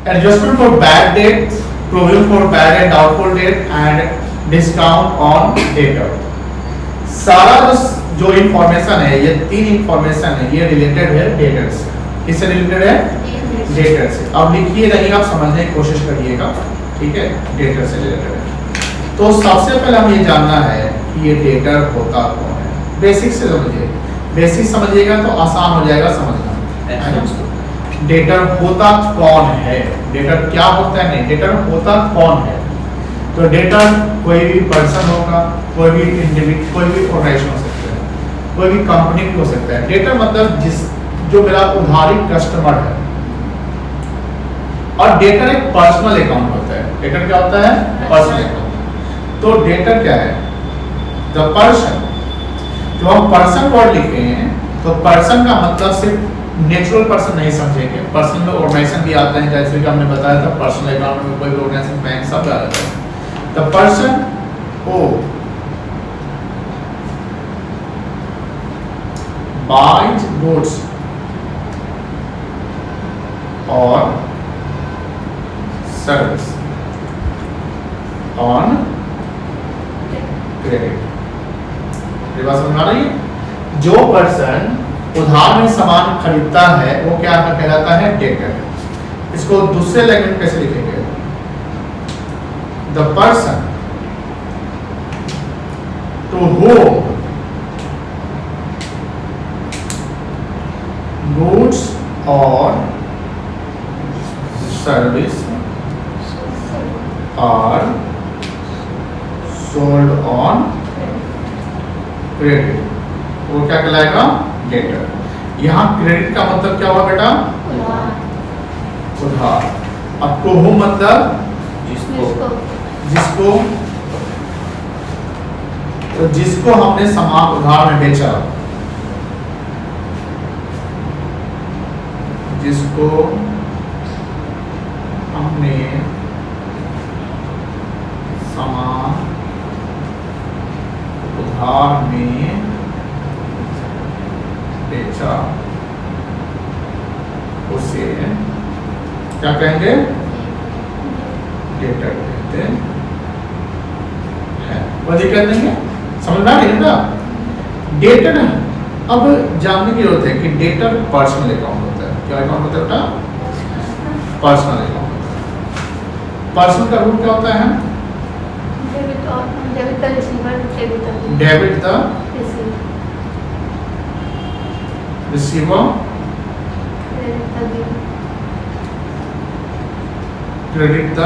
Adjustment for bad debt, provision for bad and doubtful date and discount on debtor. सारा जो information है, ये तीन इंफॉर्मेशन है, ये रिलेटेड है डेटर से। किससे रिलेटेड है? डेटर से। अब लिखिए नहीं, आप समझने की कोशिश करिएगा, ठीक है? डेटर से रिलेटेड है। तो सबसे पहले हमें ये जानना है कि ये डेटर होता कौन है। बेसिक से समझिए, बेसिक समझिएगा तो आसान हो जाएगा समझना। डेटर होता कौन है, डेटर क्या होता है, नहीं डेटर होता कौन है। तो डेटर कोई भी पर्सन होगा, कोई भी इंडिविजुअल, कोई भी ऑर्गेनाइजेशन हो सकता है, कोई भी कंपनी हो सकता है। डेटर मतलब जो मेरा उधारी कस्टमर है। और डेटर एक पर्सनल अकाउंट होता है। डेटर क्या होता है? Personal account. तो डेटर क्या है? The person. जो हम पर्सन वर्ड लिखे हैं, तो पर्सन का मतलब सिर्फ नेचुरल पर्सन नहीं समझेंगे। पर्सन में ऑर्गेनाइजेशन भी आते हैं, जैसे कि हमने बताया था पर्सनल अकाउंट में कोई भी ऑर्गेनाइजेशन, बैंक सब आ जाता है। The person who buys goods or service on credit। ये बात समझ आ रही है? जो पर्सन उधार में सामान खरीदता है वो क्या कहलाता है? डेटर। इसको दूसरे लैंग्वेज में कैसे लिखेंगे? The person to whom goods or service are sold on credit, वो क्या कहलाएगा? डेटर। यहाँ क्रेडिट का मतलब क्या हुआ बेटा? उधार। अब टू whom मतलब जिसको तो जिसको हमने सामान उधार में बेचा, जिसको हमने सामान उधार में बेचा, उसे क्या कहेंगे? डेटर कहते हैं। वो दिक्कत नहीं है, समझ में आ रही है ना? डेटर अब जानने की जरूरत है कि डेटर पर्सनल अकाउंट होता है। क्या अकाउंट होता है बेटा? पर्सनल अकाउंट होता है। पर्सनल का रूप क्या होता है? Debit the receiver, credit the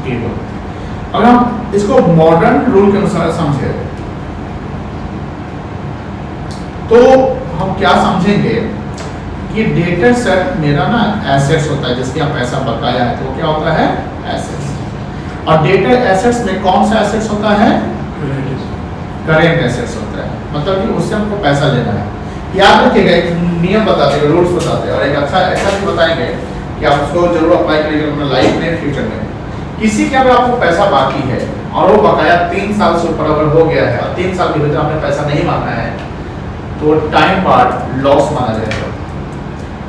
giver. अगर हम इसको मॉडर्न रूल के अनुसार समझे तो हम क्या समझेंगे कि डेटर सेट मेरा ना एसेट्स होता है, जिसके यहाँ पैसा बकाया है, तो वो क्या होता है? एसेट्स। और डेटर एसेट्स में कौन सा एसेट्स होता है? करेंट एसेट्स होता है, मतलब कि उससे हमको पैसा लेना है। याद रखिएगा, एक नियम बताते हैं, रूल्स बताते हैं, और एक अच्छा ऐसा भी बताएंगे कि आप उसको जरूर अप्लाई करिएगा अपने लाइफ में, फ्यूचर में। किसी के अगर आपको पैसा बाकी है और वो बकाया 3 साल से ऊपर अगर हो गया है और 3 साल के भीतर आपने पैसा नहीं मांगा है, तो टाइम बार्ड लॉस माना जाएगा।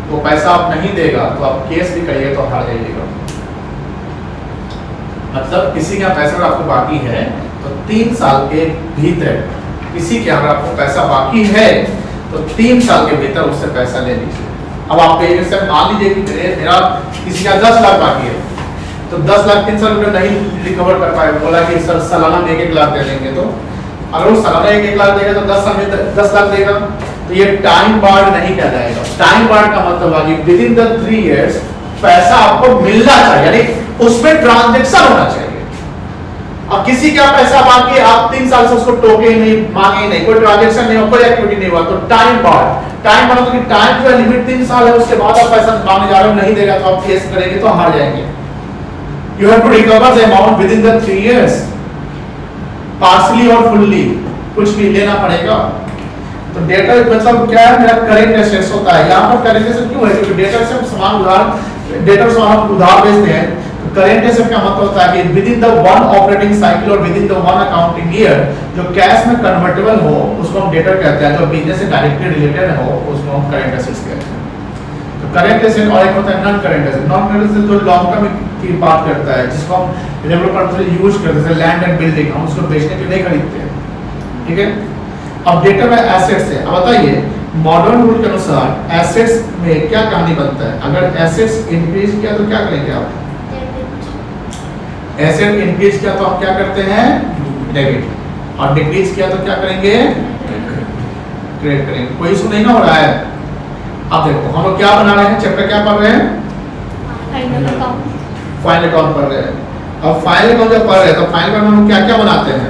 तो पैसा आप नहीं देगा तो आप केस भी करिए तो हार जाइएगा। मतलब किसी का पैसा अगर आपको बाकी है तो 3 साल के भीतर, किसी के अगर आपको पैसा बाकी है तो 3 साल के भीतर उससे पैसा ले लीजिए। अब आप मान लीजिए कि मेरा किसी का 10 लाख बाकी है, तो 10 लाख 3 साल में नहीं रिकवर कर पाए, बोला कि सर सालाना में 1-1 लाख दे देंगे। तो अगर वो सालाना 1-1 लाख देगा तो 10 साल में 10 लाख देगा, तो ये टाइम बार्ड नहीं कहा जाएगा। टाइम बार्ड का मतलब है कि विद इन द 3 इयर्स पैसा आपको मिलना चाहिए, यानी उसमें ट्रांजैक्शन होना चाहिए। अब किसी का पैसा बाकी है, आप 3 साल से उसको टोके नहीं, मांगे नहीं, कोई ट्रांजैक्शन नहीं हो, कोई एक्टिविटी नहीं हुआ, तो टाइम बार्ड। टाइम मतलब कि टाइम जो लिमिट 3 साल है, उसके बाद आप पैसा मांगने जा रहे हो, नहीं देगा तो आप केस करेंगे तो हार जाएंगे। You have to recover the amount within the 3 years, partially और fully, कुछ भी लेना पड़ेगा। तो डेटा मतलब क्या है? मेरा करेंट एसेट्स होता है। यहाँ पर करेंट एसेट क्यों है? क्योंकि डेटा से सामान उधार, डेटा से हम उधार बेचते हैं, तो करेंट एसेट का मतलब होता है कि within the 1 operating cycle और within the 1 accounting year जो कैश में कन्वर्टेबल हो उसको हम डेटर कहते हैं। जो बिजनेस से डायरेक्टली रिलेटेड हो उसको हम करेंट एसेट्स कहते हैं। तो करेंट एसेट और एक होता है non current asset. Non current asset जो लॉन्ग टर्म की बात करता है, जिसको हम रेगुलर पर्पस के लिए यूज करते हैं, जैसे लैंड एंड बिल्डिंग, हम उसको बेचने के लिए नहीं खरीदते हैं, ठीक है। अब डेटर में एसेट्स है। अब बताइए मॉडर्न रूल के अनुसार एसेट्स में क्या कहानी बनता है? अगर एसेट्स इंक्रीज किया तो क्या करेंगे आप? एसेट इंक्रीज किया तो आप क्या करते हैं? डेबिट, और डिक्रीज किया तो क्या करेंगे? क्रेडिट करेंगे। कोई इशू नहीं ना हो रहा है? अब देखो हम लोग क्या बना रहे हैं, चैप्टर क्या पढ़ रहे हैं? फाइनल अकाउंट पढ़ रहे हैं। अब फाइनल अकाउंट जब पढ़ रहे हैं तो फाइनल अकाउंट में हम क्या क्या बनाते हैं?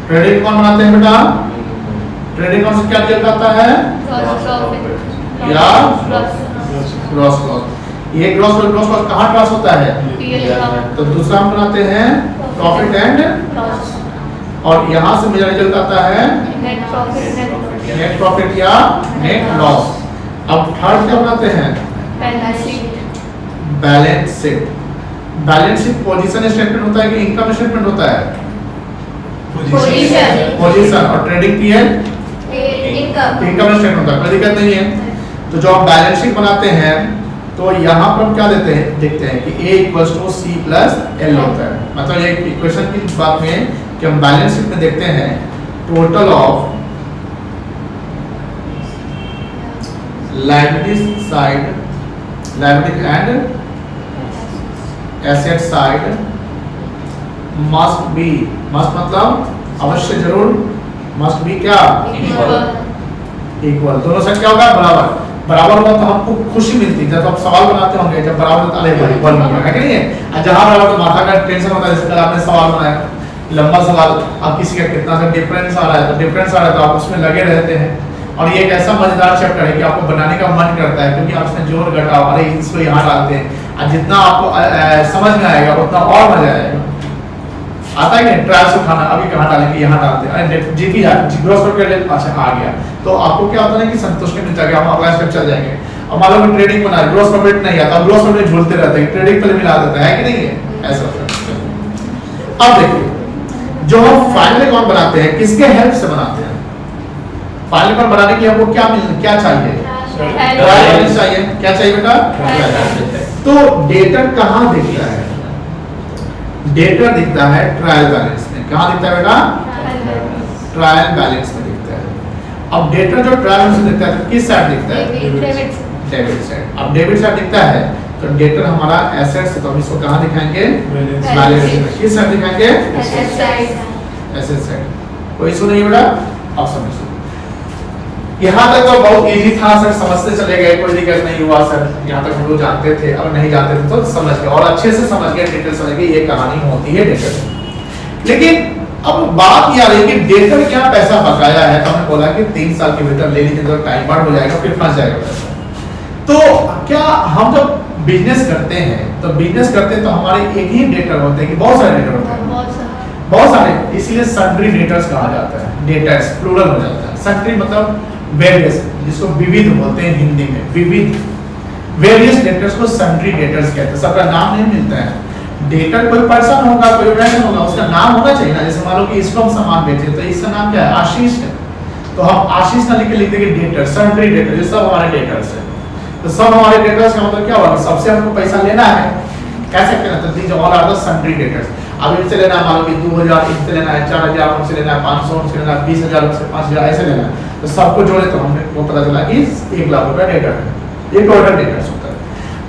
क्रेडिट अकाउंट बनाते हैं बेटा। क्रेडिट अकाउंट से क्या किया जाता है? या ग्रॉस लॉस। ये ग्रॉस लॉस कहाँ ट्रांस होता है? तो दूसरा हम बनाते हैं प्रॉफिट एंड, और यहाँ से मेजर रिजल्ट आता है नेट प्रॉफिट या नेट लॉस। अब थर्ड क्या बनाते हैं? Balance sheet. Balance sheet position statement होता है कि इनकम स्टेटमेंट होता है? पोजीशन। और ट्रेडिंग की है इनकम स्टेटमेंट होता है, कोई दिक्कत नहीं है। तो जो आप बैलेंस शीट बनाते हैं तो यहाँ पर हम क्या देते हैं, देखते हैं कि A = C + L होता है। मतलब एक इक्वेशन की बात में कि हम बैलेंस शीट में देखते हैं total of liability side, liability and asset side must be, must मतलब अवश्य जरूर, मस्ट बी क्या? इक्वल। दोनों साइड क्या होगा? बराबर। बराबर होगा तो हमको खुशी मिलती है। जब आप सवाल बनाते होंगे, जब बराबर होता है भाई इक्वल हो गया है कि नहीं है? जहां बराबर तो माथा का टेंशन होता है। जैसे कल आपने सवाल बनाया, लंबा सवाल, अब किसी का कितना सा डिफरेंस आ रहा है, तो डिफरेंस आ रहा है तो आप उसमें लगे रहते हैं। और ये एक ऐसा मजेदार चैप्टर है कि आपको बनाने का मन करता है, क्योंकि आप इसमें जोड़ घटाव, अरे इसको यहाँ डालते हैं, और जितना आपको समझ में आएगा उतना और मजा आएगा। आता है कि ट्रायल से उठाना, अभी कहाँ डालेंगे, यहाँ डालते हैं, अरे जीत ही जाए, ग्रॉस प्रॉफिट अच्छा आ गया, तो आपको क्या होता है कि संतुष्टि मिलता है कि हम अगला स्टेप चल जाएंगे। अब मान लो कि ट्रेडिंग बना ग्रॉस प्रॉफिट नहीं आता, ग्रॉस प्रॉफिट झूलते रहते हैं, ट्रेडिंग पहले मिला देता है कि नहीं है? ऐसा होता है। अब देखिए जो हम फाइनल अकाउंट बनाते हैं किसके हेल्प से बनाते हैं? फाइनल अकाउंट बनाने के लिए हमको क्या चाहिए? ट्रायल बैलेंस चाहिए। क्या चाहिए बेटा? तो डेटर कहाँ दिखता है? डेटर दिखता है ट्रायल बैलेंस में। कहाँ दिखता है बेटा? ट्रायल बैलेंस में दिखता है। अब डेटर जो ट्रायल बैलेंस में दिखता है तो किस साइड दिखता है? Debit side. अब डेबिट साइड दिखता है तो डेटर हमारा एसेट्स है, तो हम इसको कहाँ दिखाएंगे? बैलेंस में। किस साइड दिखाएंगे? Asset side. कोई इशू नहीं बेटा? अब समझो यहाँ तक तो बहुत इजी था सर, समझते चले गए, कोई दिक्कत नहीं हुआ सर। यहाँ तक हम लोग जानते थे, अब नहीं जानते थे तो समझ गए, और अच्छे से समझ गए, डिटेल समझ गए, ये कहानी होती है डेटर। लेकिन अब बात ये आ रही है कि डेटर क्या पैसा बकाया है, तो हमने बोला कि 3 साल के भीतर ले लीजिए तो टाइम बाउंड हो जाएगा, फिर फंस जाएगा पैसा। तो क्या हम जब बिजनेस करते हैं तो बिजनेस करते हैं तो हमारे एक ही डेटर होते हैं कि बहुत सारे डेटर होते हैं? बहुत सारे, इसीलिए सन्ड्री डेटर्स कहा जाता है। डेटर्स प्लूरल हो जाता है। सन्ड्री मतलब वेरियस, जिसको विविध बोलते हैं हिंदी में, विविध। वेरियस डेटर्स को सन्ड्री डेटर्स कहते हैं। सबका नाम नहीं मिलता है। डेटर कोई पर्सन होगा, कोई ऑर्गेनाइजेशन होगा, उसका नाम होना चाहिए ना। जैसे मान लो कि इसको हम सामान बेचे तो इसका नाम क्या है? आशीष है, तो हम आशीष ना लिख देंगे डेटर, सन्ड्री डेटर, ये सब हमारे डेटर्स है। तो सब हमारे डेटर्स का मतलब क्या होगा? सबसे हमको पैसा लेना है, कह सकते हैं ना, तो these all are the sundry debtors. अब इनसे लेना है, मान लो कि 2000 इनसे लेना है, 4000 उनसे लेना है, 500 उनसे लेना है, 20000 उनसे 5000 ऐसे लेना है। तो सबको जोड़े तो हमें वो पता चला कि 1 लाख रुपया डेटर है। ये टोटल डेटर्स होता है।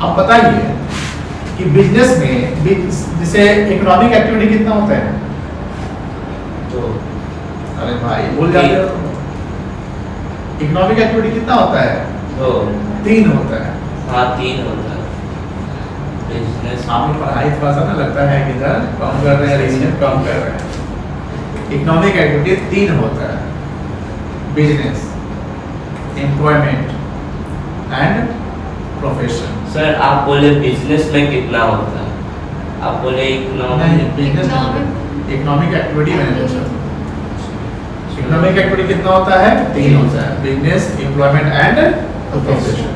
अब बताइए कि बिजनेस में जैसे इकोनॉमिक एक्टिविटी कितना होता है? तो अरे भाई भूल जाते हो। इकोनॉमिक एक्टिविटी कितना होता है? 3 होता है। हाँ 3 होता है। बिजनेस आपकी पढ़ाई थोड़ा सा ना लगता है कि इधर कम कर रहे हैं, रिवीजन कम कर रहे हैं। इकोनॉमिक एक्टिविटी 3 होता है: business, employment and profession. Sir आप बोले बिजनेस में कितना होता है, आप बोले इकोनॉमिक। इकोनॉमिक एक्टिविटी मैंने पूछा। इकोनॉमिक एक्टिविटी कितना होता है? 3 होता है: बिजनेस, एम्प्लॉयमेंट एंड प्रोफेशन।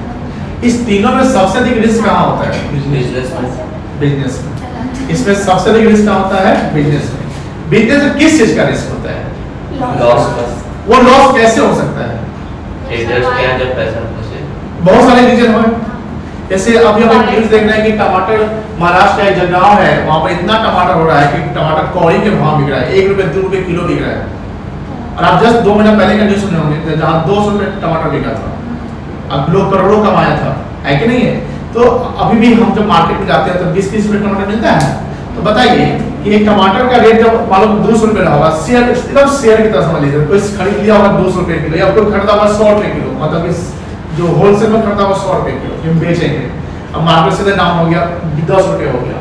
इस तीनों में सबसे अधिक रिस्क कहाँ होता है? बिजनेस में। बिजनेस में। इसमें सबसे अधिक रिस्क कहाँ होता है? बिजनेस में। बिजनेस में किस चीज का रिस्क होता है? लॉस का। वो लॉस कैसे हो सकता है? ट्रेडर्स के यहाँ जब पैसा फंसे बहुत सारे रीजन हुए। जैसे अभी हम न्यूज देख रहे हैं कि टमाटर महाराष्ट्र का एक जगह गाँव है, वहाँ पर इतना टमाटर हो रहा है कि टमाटर कौड़ी के भाव बिक रहा है, 1 रुपए 2 रुपए किलो बिक रहा है। और आप जस्ट 2 महीना पहले का न्यूज सुने होंगे जहाँ 200 रुपए टमाटर बिका था, अब लोग करोड़ों कमाया था, है कि नहीं है? तो अभी भी हम जब मार्केट में जाते हैं तो 20-30 रुपए टमाटर मिलता है। तो बताइए कि एक टमाटर का रेट जब मान लो 200 रुपए होगा, शेयर एकदम शेयर की तरह समझ लीजिए, कोई खरीद लिया होगा 200 रुपए किलो, या कोई खरीदा होगा 100 रुपए किलो, मतलब इस जो होलसेल में खरीदा हुआ 100 रुपए किलो हम बेचेंगे, अब मार्केट से दाम हो गया 10 रुपए हो गया।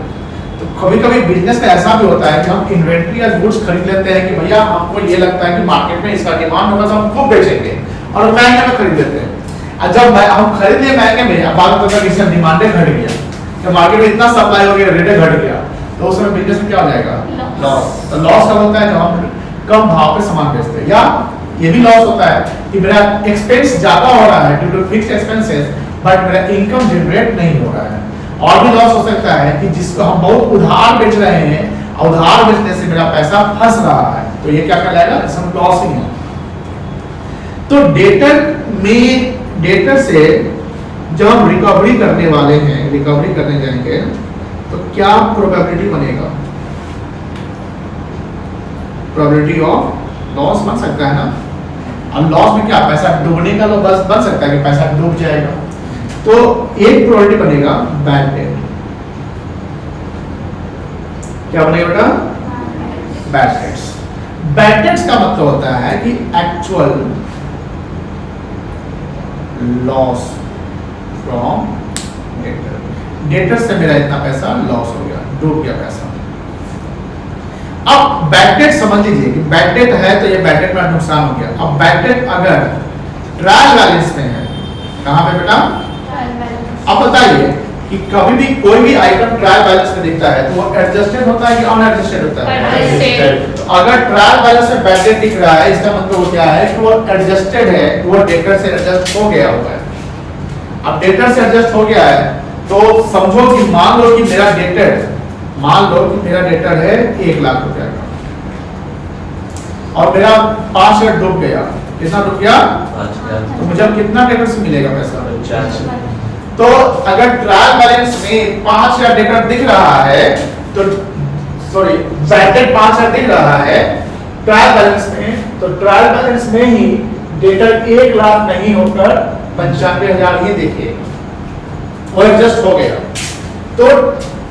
तो कभी कभी बिजनेस में ऐसा भी होता है कि हम इन्वेंट्री या गुड्स खरीद लेते हैं कि भैया हमको ये लगता है कि मार्केट में इसका डिमांड होगा तो हम खूब बेचेंगे, और महंगे में खरीद लेते हैं। और जब हम खरीद लिए महंगे में, अब बाद में पता इसका डिमांड घट गया, तो मार्केट में इतना सप्लाई हो गया, रेट घट गया, तो उस समय बिजनेस में क्या हो जाएगा? लॉस। तो लॉस कब होता है? जब हम कम भाव पे सामान बेचते हैं। या ये भी लॉस होता है कि मेरा एक्सपेंस ज्यादा हो रहा है due to fixed expenses, but मेरा इनकम जनरेट नहीं हो रहा है। और भी लॉस हो सकता है कि जिसको हम बहुत उधार बेच रहे हैं, और उधार बेचने से मेरा पैसा फंस रहा है, तो ये क्या कहलाएगा? इसमें लॉस ही है। तो डेटर से जब हम रिकवरी करने वाले हैं, रिकवरी करने जाएंगे तो क्या प्रोबेबिलिटी बनेगा? प्रोबेबिलिटी ऑफ लॉस बन सकता है ना। अब लॉस में क्या, पैसा डूबने का तो बस बन सकता है कि पैसा डूब जाएगा। तो एक प्रोबेबिलिटी बनेगा बैड डेट। क्या बनेगा बेटा? Bad debts. बैड डेट्स का मतलब होता है कि actual loss from debtor. Debtor से मेरा इतना पैसा लॉस हो गया, डूब गया पैसा। अब बैड डेट समझ लीजिए कि बैड डेट है तो ये बैड डेट में नुकसान हो गया। अब बैड डेट अगर ट्रायल बैलेंस में है, कहां पे बेटा? अब बताइए कि कभी भी कोई भी आइटम ट्रायल बैलेंस में दिखता है तो वो एडजस्टेड होता है कि अनएडजस्टेड होता है? तो अगर ट्रायल बैलेंस में बैड डेट दिख रहा है, इसका मतलब वो क्या है कि वो एडजस्टेड है, वो डेटर से एडजस्ट हो गया हुआ है। अब डेटर से एडजस्ट हो गया है तो समझो कि मान लो कि मेरा डेटर है 1 लाख रुपया का, और मेरा 5,000 डूब गया। कितना डूब गया? 5,000। तो मुझे अब कितना डेटर से मिलेगा पैसा? 50। तो अगर ट्रायल बैलेंस में 5,000 डेटर दिख रहा है तो सॉरी बैड डेट 5,000 दिख रहा है ट्रायल बैलेंस में, तो ट्रायल बैलेंस में ही डेटर 1 लाख नहीं होकर 95,000 ही देखिए, वो एडजस्ट हो गया। तो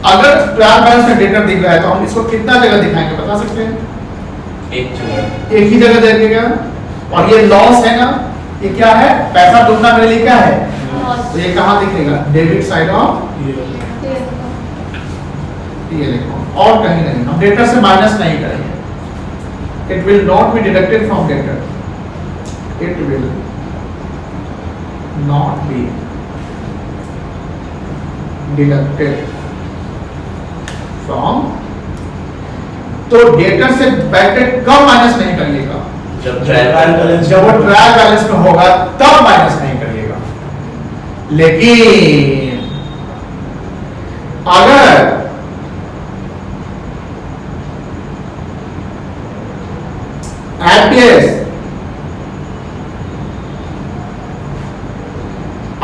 अगर ट्रायल बैलेंस में डेटर दिख रहा है तो हम इसको कितना जगह दिखाएंगे बता सकते हैं? एक ही जगह देखेगा। और ये लॉस है ना, ये क्या है? पैसा डूबना मेरे लिए क्या है? तो ये कहां दिखेगा? डेबिट साइड ऑफ ये लिखो, और कहीं नहीं। हम डेटर से माइनस नहीं करेंगे। It will not be deducted from debtor, it will not be deducted from. तो डेटर से बैड डेट कब माइनस नहीं करिएगा? जब वो ट्रायल बैलेंस में होगा तब माइनस नहीं करिएगा। लेकिन अगर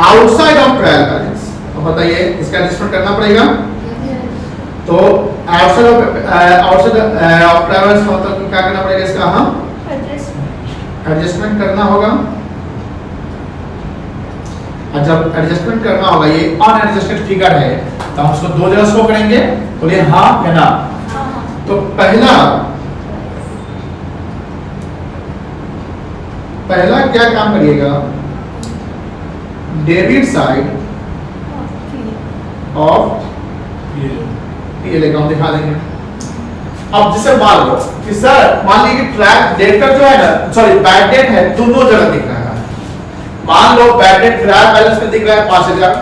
आउटसाइड ऑफ ट्रायल बैलेंस, तो बताइए इसका एडजस्टमेंट करना पड़ेगा। तो आउटसाइड ऑफ ट्रायल बैलेंस मतलब क्या करना पड़ेगा? इसका हम एडजस्टमेंट करना होगा। और जब एडजस्टमेंट करना होगा, ये अनएडजस्टेड फिगर है तो हम उसको 2 जगह शो करेंगे। बोलिए हाँ या ना। तो पहला क्या काम करिएगा? Debit side of PL account दिखा देंगे। अब जैसे मान लो कि सर मान लीजिए कि ट्रैक डेटर जो है ना, सॉरी बैड डेट है, दोनों जगह दिख रहा है। मान लो बैड डेट ट्रायल बैलेंस में दिख रहा है 5,000,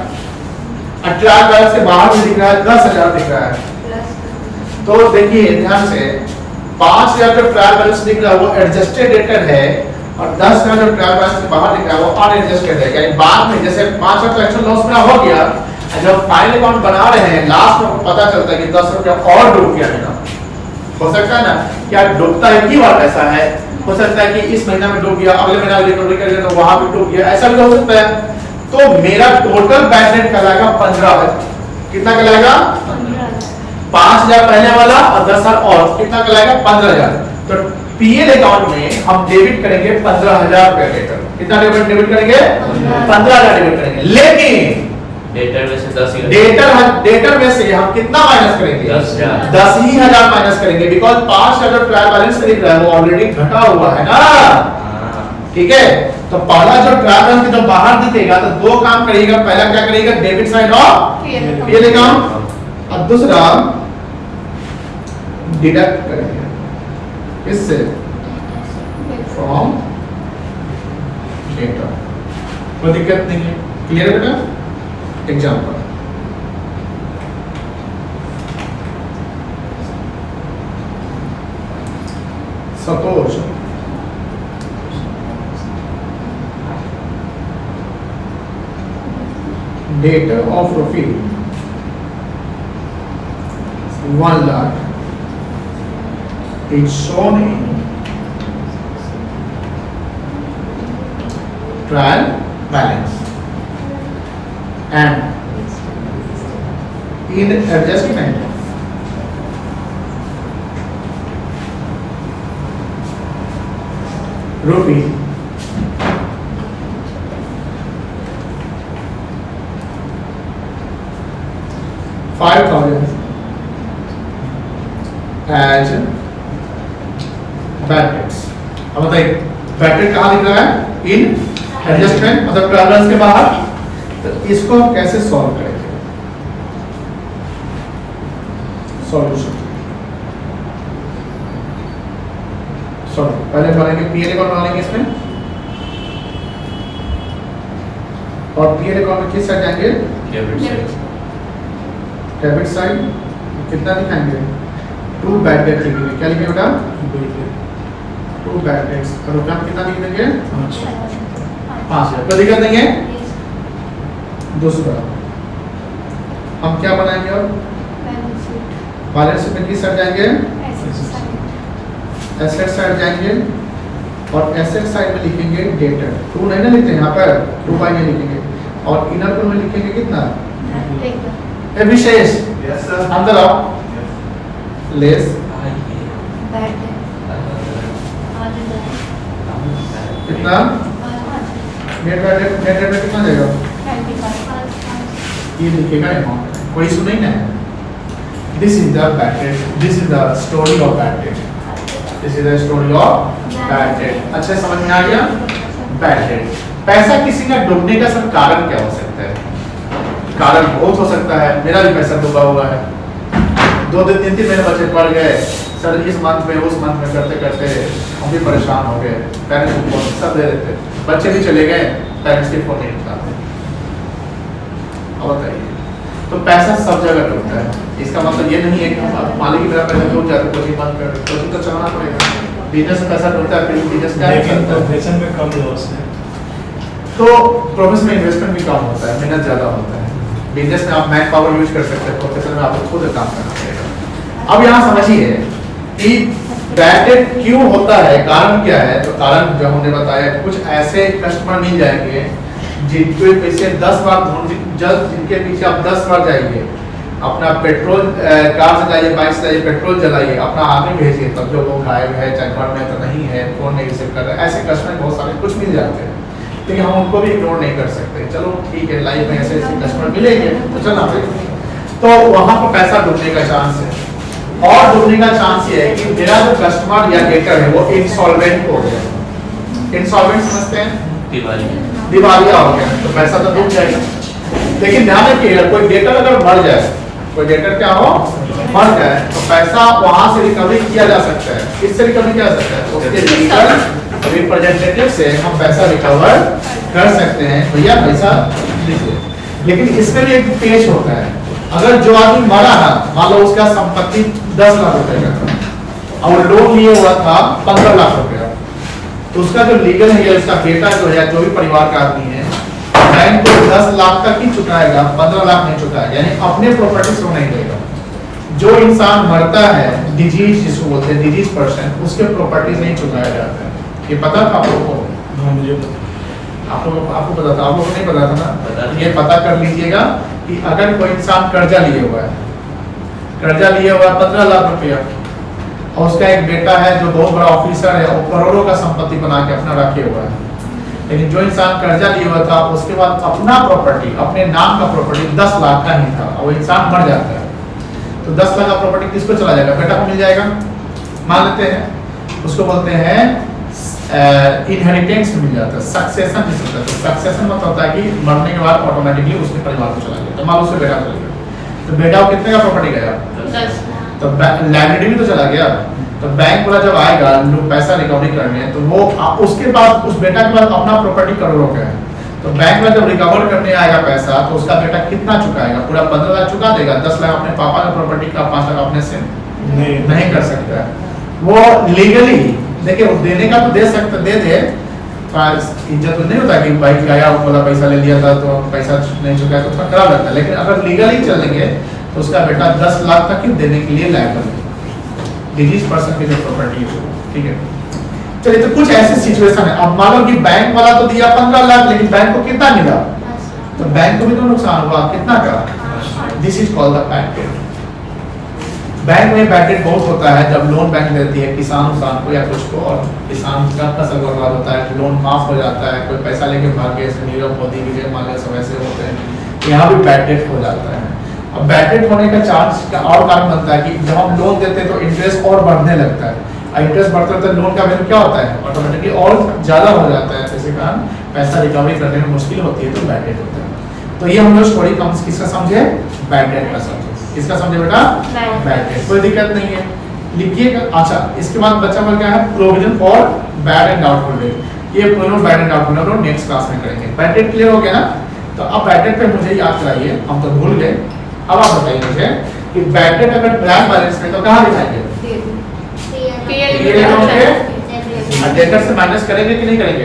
और ट्रायल बैलेंस के बाहर में दिख रहा है 10,000 दिख रहा है। तो देखिए ध्यान से, 5,000 जो ट्रायल बैलेंस दिख रहा है वो एडजस्टेड डेटर है, और 10,000 जो ट्रायल बैलेंस के बाहर दिख रहा है वो अनएडजस्टेड है। यानी बाद में जैसे 5,000 का एक्चुअल लॉस मेरा हो गया, जब फाइनल अकाउंट बना रहे हैं लास्ट में पता चलता है कि 10 रुपया और डूब गया है ना। हो सकता है ना, क्या डूबता है? की बात ऐसा है, हो सकता है कि इस महीना में डूब गया, अगले महीना रिकवरी करेंगे तो वहां भी डूब गया, ऐसा भी हो सकता है। तो मेरा टोटल बैड डेट कहलाएगा 15 है। कितना कहलाएगा? 5,000 पहले वाला और 10,000 और कितना कहलाएगा? 15,000। तो पीएल अकाउंट में हम डेबिट करेंगे 15,000 रुपए डेटर। कितना डेबिट करेंगे? 15,000 डेबिट करेंगे। लेकिन डेटर में से 10 ही डेटर में से हम कितना माइनस करेंगे? 10,000 माइनस करेंगे, बिकॉज 5,000 ट्रायल बैलेंस खरीद रहा है वो ऑलरेडी घटा हुआ है ना। ठीक है, तो पहला जो ट्रायल बैलेंस के जो बाहर दिखेगा तो दो काम करिएगा। पहला क्या करिएगा? Debit side of PL account और दूसरा डिडक्ट करेंगे इससे फ्रॉम डेटा। कोई दिक्कत नहीं है, क्लियर है बेटा? Example suppose data of rupees 1 lakh is shown in trial balance and in adjustment rupee 5,000 as bad debts। अब बताइए bad debt कहाँ लिख रहा है? इन एडजस्टमेंट मतलब ट्रायल के बाहर। तो इसको हम कैसे सॉल्व करेंगे? सॉल्यूशन पहले बनाएंगे पीएल अकाउंट बनाएंगे इसमें, और पीएल अकाउंट में किस साइड जाएंगे? Debit side. कितना दिखाएंगे? 2 बैड डेट लिखेंगे। क्या लिखेंगे बेटा? 2 बैड डेट्स। और रुपया कितना लिख देंगे? 5,000। कोई दिक्कत नहीं है। दूसरा हम क्या बनाएंगे? और बैलेंस शीट में किस साइड जाएंगे? एसेट साइड जाएंगे और एसेट साइड में लिखेंगे डेटर। 2 नहीं ना लिखते यहाँ पर, 2 बाई नहीं लिखेंगे। और इनर को में लिखेंगे कितना? विशेष अंदर आओ। लेस कितना? नेट में कितना जाएगा? ये लिखेगा अमाउंट, कोई इशू नहीं है। This is the bad debt, this is the story of bad debt, this is the story of bad debt. अच्छा समझ में आ गया? Bad debt. पैसा किसी का डूबने का सर कारण क्या हो सकता है? कारण बहुत हो सकता है। मेरा भी पैसा डूबा हुआ है, 2-3 महीने बच्चे पढ़ गए सर, इस मंथ में उस मंथ में करते करते हम भी परेशान हो गए। पेरेंट्स को फोन सब दे देते, बच्चे भी चले गए, पेरेंट्स के फोन नहीं उठाते। अब बताइए, तो पैसा सब जगह डूबता है। इसका मतलब ये नहीं है कि हम मालिक की तरह पैसा डूब जाते, कोचिंग बंद कर, कोचिंग तो चलाना पड़ेगा। बिजनेस में पैसा डूबता है, फिर बिजनेस क्या प्रोफेशन में कम लॉस है, तो प्रोफेशन में इन्वेस्टमेंट भी कम होता है, मेहनत ज्यादा होता है। बिजनेस में आप मैन पावर यूज कर सकते हैं, प्रोफेशन में आपको खुद काम करना पड़ेगा। अब यहाँ समझिए कि बैड डेट क्यों होता है, कारण क्या है? तो कारण जो हमने बताया, कुछ ऐसे कस्टमर मिल जाएंगे जिनके पीछे 10 बार जिनके पीछे आप 10 बार जाइए, अपना पेट्रोल कार से जाइए, बाइक से जाइए, पेट्रोल जलाइए, अपना आदमी भेजिए, तब जो लोग गायब है, चाहे घर में तो नहीं है, फोन नहीं रिसीव कर रहे, ऐसे कस्टमर बहुत सारे कुछ मिल जाते हैं। लेकिन हम उनको भी इग्नोर नहीं कर सकते। चलो ठीक है, लाइफ में ऐसे कस्टमर मिलेंगे तो चलना पड़ेगा। तो वहां पर पैसा डूबने का चांस है। और डूबने का चांस ये है कि मेरा जो कस्टमर या डेटर है वो इंसॉल्वेंट हो गया। इंसॉल्वेंट समझते हैं? दिवालिया हो गया, तो पैसा तो डूब जाएगा। लेकिन ध्यान रखिएगा, कोई डेटर अगर मर जाए, कोई डेटर क्या हो मर जाए, तो पैसा वहां से रिकवरी किया जा सकता है। किससे रिकवरी किया जा सकता है? उसके लीगल रिप्रेजेंटेटिव से हम पैसा रिकवर कर सकते हैं, भैया पैसा दीजिए। लेकिन इसमें भी एक पेच होता है। अगर जो आदमी मरा ना, मान लो उसका संपत्ति 10 लाख रुपए का था और लोन लिए हुआ था 15 लाख रुपया, तो उसका जो लीगल है या उसका बेटा जो है, जो भी परिवार का आदमी है, बैंक को 10 लाख तक ही चुकाएगा, 15 लाख नहीं चुकाएगा, यानी अपने प्रॉपर्टी से नहीं देगा। जो इंसान मरता है, डिजीज जिसको बोलते हैं, डिजीज पर्सन, उसके प्रॉपर्टीज नहीं चुकाया जाता है। ये पता था आप लोगों को? मुझे आपको पता था, आप लोगों को नहीं पता था ना? पता था। ये पता कर लीजिएगा कि अगर कोई इंसान कर्जा लिए हुआ है, कर्जा लिए हुआ है 15 लाख रुपया, और उसका एक बेटा है जो बहुत बड़ा ऑफिसर है, वो करोड़ों का संपत्ति बना के अपना रखे हुआ है, लेकिन जो इंसान कर्जा लिए हुआ था उसके बाद अपना प्रॉपर्टी, अपने नाम का प्रॉपर्टी 10 लाख का ही था, और वो इंसान मर जाता है, तो 10 लाख का प्रॉपर्टी किसको चला जाएगा? बेटा को मिल जाएगा। मान लेते हैं, उसको बोलते हैं इनहेरिटेंस मिल जाता है, सक्सेशन जिसे होता है। तो सक्सेशन मतलब होता है कि मरने के बाद ऑटोमेटिकली उसके परिवार को चला गया, तो मान लो उसके बेटा चला गया, तो बेटा को कितने का प्रॉपर्टी गया? 10 तो लाइबिलिटी भी तो चला गया। तो बैंक वाला जब आएगा लोग पैसा रिकवरी करने, तो वो उसके पास, उस बेटा के पास अपना प्रॉपर्टी करोड़ों का है, तो बैंक में जब रिकवर करने आएगा पैसा, तो उसका बेटा कितना चुकाएगा? पूरा 15 लाख चुका देगा। 10 लाख अपने पापा का प्रॉपर्टी का 5 लाख अपने से नहीं कर सकता है। वो लीगली देखिए, वो देने का तो दे सकता, दे दे, इज्जत तो नहीं होता कि भाई गया बोला पैसा ले लिया था तो पैसा नहीं चुकाया तो थोड़ा खराब लगता है, लेकिन अगर लीगली चलेंगे तो उसका बेटा 10 लाख तक ही देने के लिए लायक है, डिजीज पर्सन की जो प्रॉपर्टी है। ठीक है, चलिए, तो कुछ ऐसी सिचुएशन है। अब मान लो कि बैंक वाला तो दिया 15 लाख, लेकिन बैंक को कितना मिला? तो बैंक को भी तो नुकसान हुआ, कितना का? This is called the bad debt. Bank में बैड डेट बहुत होता है जब लोन बैंक देती है किसान को या कुछ को, और किसान का फसल बर्बाद होता है, लोन माफ हो जाता है, कोई पैसा लेके भाग गए, जैसे नीरव मोदी, विजय माल्या, सब ऐसे होते हैं, यहाँ भी बैड डेट हो जाता है। अब बैड डेट होने का चांस का और कारण बनता है कि जब हम लोन देते हैं तो इंटरेस्ट और बढ़ने लगता है, इंटरेस्ट बढ़ता है तो लोन का वैल्यू क्या होता है? ऑटोमेटिकली और ज्यादा हो जाता है, जिसके कारण पैसा रिकवरी करने में मुश्किल होती है, तो बैड डेट होता है। तो ये हम लोग स्टोरी कम किसका समझे? बैड डेट का समझे। किसका समझे बेटा? Bad debt. कोई दिक्कत नहीं है, लिखिएगा। अच्छा, इसके बाद बच्चा बोल क्या है? Provision for bad and doubtful debt. ये provision bad and doubtful debt next class में करेंगे। बैड डेट क्लियर हो गया ना? तो अब बैड डेट पे मुझे याद कराइए, हम तो भूल गए। अब आप बताइए मुझे कि बैड डेट अगर ट्रायल बैलेंस में तो कहाँ दिखाएंगे? डेटर से माइनस करेंगे कि नहीं करेंगे?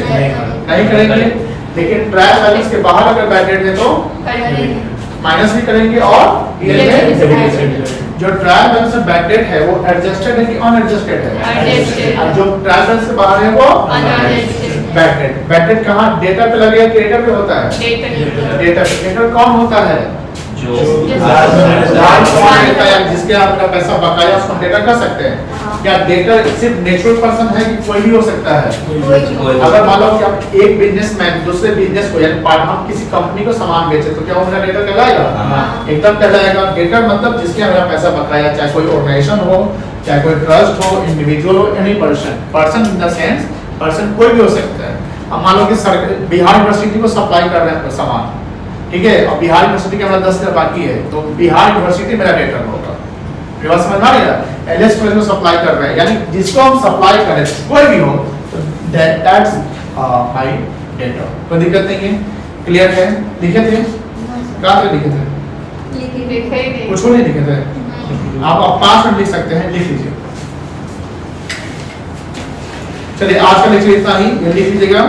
नहीं करेंगे। लेकिन ट्रायल बैलेंस के बाहर अगर बैड डेट है तो माइनस भी करेंगे, और जो ट्रायल बैलेंस में बैड डेट है वो एडजस्टेड है कि अनएडजस्टेड है? Adjusted। और जो ट्रायल बैलेंस से बाहर है वो Unadjusted। Bad debt. Bad debt कहाँ? डेटा पे लगेगा, क्रेडिटर पे होता है? डेटा पे। क्रेडिटर कौन होता है? जो जिसके आपका पैसा बकाया, उसको डेटर कर सकते हैं। क्या डेटर सिर्फ नेचुरल पर्सन है कि कोई भी हो सकता है? अगर मान लो कि आप एक बिजनेसमैन दूसरे बिजनेस को, यानी हम किसी कंपनी को सामान बेचे, तो क्या वो मेरा डेटर कहलाएगा? एकदम कहलाएगा। डेटर मतलब जिसके मेरा पैसा बकाया, चाहे कोई ऑर्गेनाइजेशन हो, चाहे कोई ट्रस्ट हो, इंडिविजुअल हो, any person in the sense person कोई भी हो सकता है। अब मान लो कि बिहार यूनिवर्सिटी को सप्लाई कर रहे हैं सामान, ठीक है, और बिहार यूनिवर्सिटी के हमारा 10 हजार बाकी है, तो बिहार यूनिवर्सिटी मेरा डेटर होगा। समझ में आ गया? एलएस को सप्लाई कर रहे हैं, यानी जिसको हम सप्लाई करें कोई भी हो, तो दैट्स माय डेटर। कोई दिक्कत नहीं है? क्लियर है? लिखे थे? कहाँ तक लिखे थे? कुछ नहीं लिखे थे? आप 5 मिनट लिख सकते हैं, लिख लीजिए। चलिए, आज का लेक्चर इतना ही, लिख लीजिएगा।